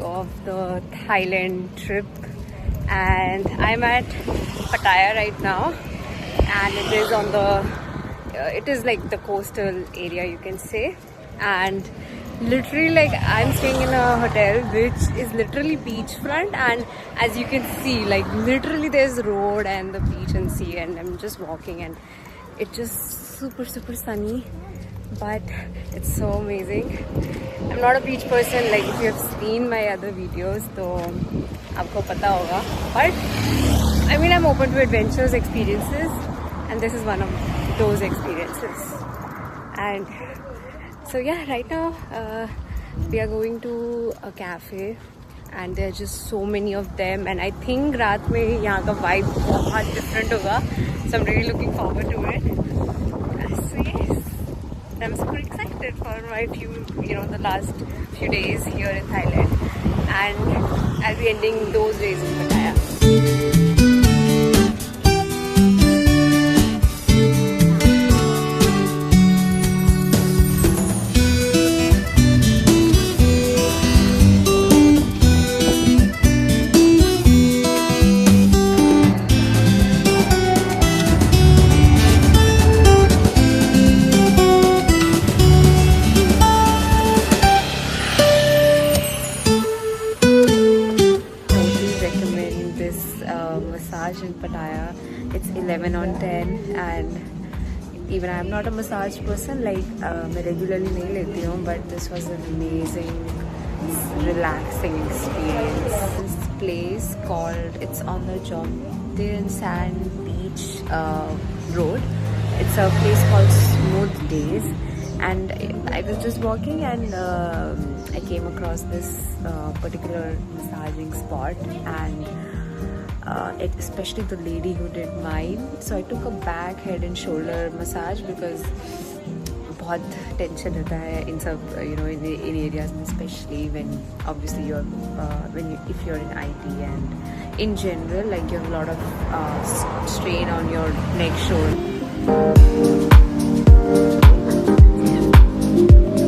Of the Thailand trip, and I'm at Pattaya right now, and it is on the it is like the coastal area, you can say, and literally like I'm staying in a hotel which is literally beachfront, and as you can see, like literally there's road and the beach and sea, and I'm just walking, and it's just super sunny, but it's so amazing. I'm not a beach person, like if you have seen my other videos, तो आपको पता होगा. But I mean, I'm open to adventures, experiences, and this is one of those experiences. And so yeah, right now we are going to a cafe, and there are just so many of them, and I think रात में यहाँ का vibe बहुत different होगा, so I'm really looking forward to it. So yes, I'm super excited for my the last few days here in Thailand, and I'll be ending those days in Pattaya. Massage in Pattaya. It's 11 on 10, and even I'm not a massage person, like मैं regularly नहीं लेती हूँ, but this was an amazing, relaxing experience. This place called, it's on the Jomtien Sand Beach road. It's a place called Smooth Days, and I was just walking, and I came across this particular massaging spot, and especially the lady who did mine. So I took a back, head and shoulder massage because बहुत tension रहता है in सब in areas, especially when obviously you're if you're in IT, and in general like you have a lot of strain on your neck, shoulder.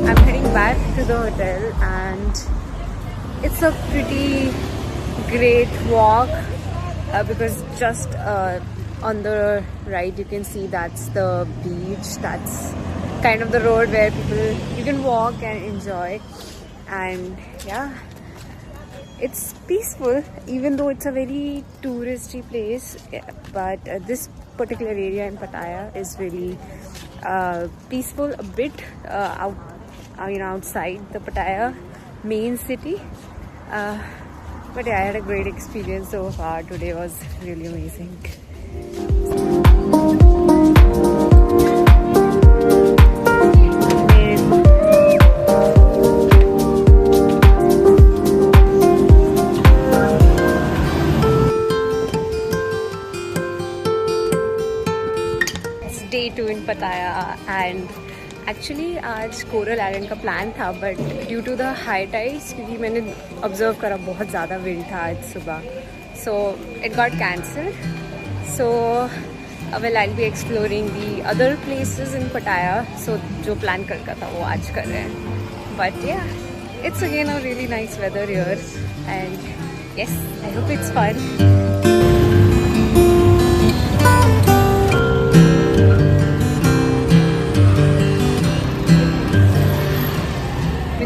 I'm heading back to the hotel, and it's a pretty great walk. Because just on the right you can see that's the beach, that's kind of the road where you can walk and enjoy, and yeah, it's peaceful even though it's a very touristy place, but this particular area in Pattaya is really peaceful, a bit outside the Pattaya main city. But yeah, I had a great experience so far. Today was really amazing. It's day 2 in Pattaya, and actually आज coral island का plan था, but due to the high tides, क्योंकि मैंने observe करा बहुत ज़्यादा wind था आज सुबह, so it got cancelled. So well I will be exploring the other places in पटाया. सो जो प्लान करता था वो आज कर रहे हैं, but yeah it's again a really nice weather here, and yes, I hope it's fun.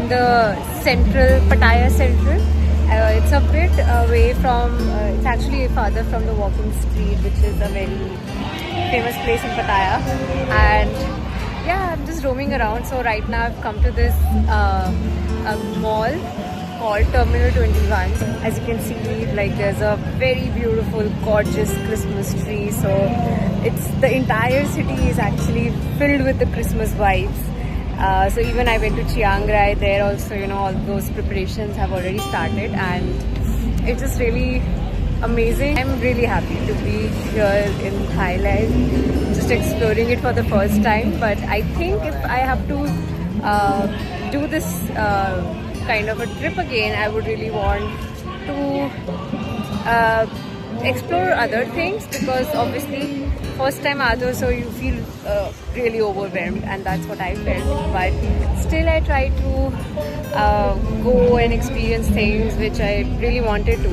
The central Pattaya Central, it's a bit away from it's actually farther from the walking street, which is a very famous place in Pattaya, and yeah, I'm just roaming around. So right now I've come to this a mall called Terminal 21. As you can see, like there's a very beautiful, gorgeous Christmas tree, so the entire city is actually filled with the Christmas vibes. So even I went to Chiang Rai, there also, all those preparations have already started, and it's just really amazing. I'm really happy to be here in Thailand, just exploring it for the first time. But I think if I have to do this kind of a trip again, I would really want to explore other things, because obviously first time out, so you feel really overwhelmed, and that's what I felt. But still I try to go and experience things which I really wanted to.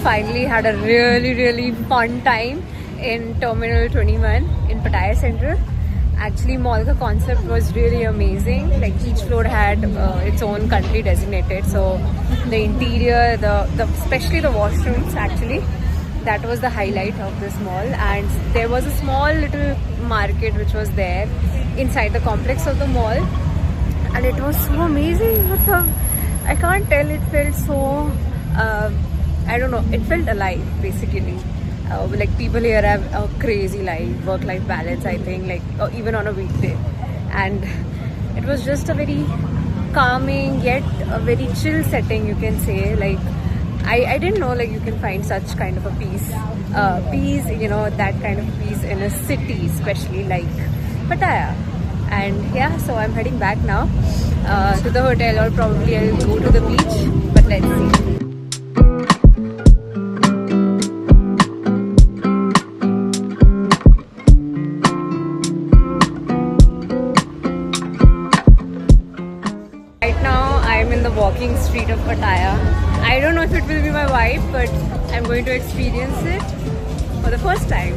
Finally had a really fun time in Terminal 21 in Pattaya Central. Actually, mall ka concept was really amazing. Like each floor had its own country designated. So the interior, especially the washrooms, actually, that was the highlight of this mall. And there was a small little market which was there inside the complex of the mall, and it was so amazing. I can't tell. It felt so. I don't know, it felt alive basically. Like people here have a crazy life, work-life balance, I think, like even on a weekday. And it was just a very calming yet a very chill setting, you can say. Like I didn't know like you can find such kind of a peace, you know, that kind of peace in a city, especially like Pattaya. And yeah, so I'm heading back now to the hotel, or probably I'll go to the beach, but let's see. Walking street of Pattaya. I don't know if it will be my vibe, but I'm going to experience it for the first time.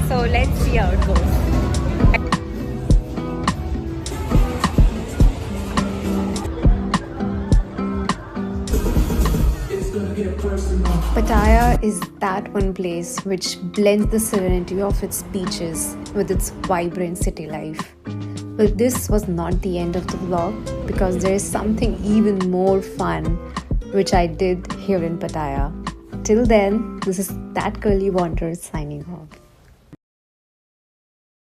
So let's see how it goes. Pattaya is that one place which blends the serenity of its beaches with its vibrant city life. But this was not the end of the vlog, because there is something even more fun which I did here in Pattaya. Till then, this is That Girly Wanderer signing off.